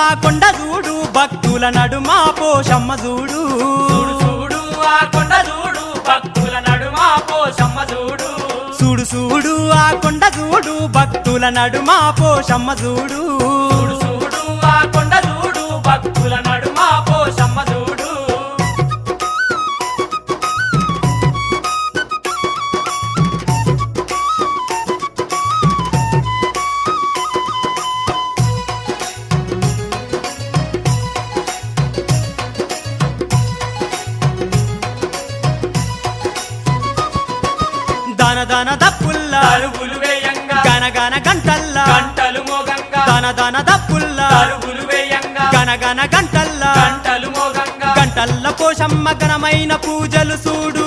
ఆ కొండ చూడు భక్తుల నడుమ పోషమ్మ చూడు చూడు చూడు ఆ కొండ చూడు భక్తుల నడుమ పోషమ్మ చూడు చూడు చూడు ఆ కొండ చూడు భక్తుల నడుమ పోషమ్మ చూడు చూడు చూడు ఆ కొండ చూడు భక్తుల నడుమ పోషమ్మ చూడు దన దన దప్పుల్లా తలుపులు వేయంగా గన గన గంటల్లా గంటలు మోగంగా దన దన దప్పుల్లా తలుపులు వేయంగా గన గన గంటల్లా గంటలు మోగంగా గంటల్ల పోషమ్మ ఘనమైన పూజలు చూడు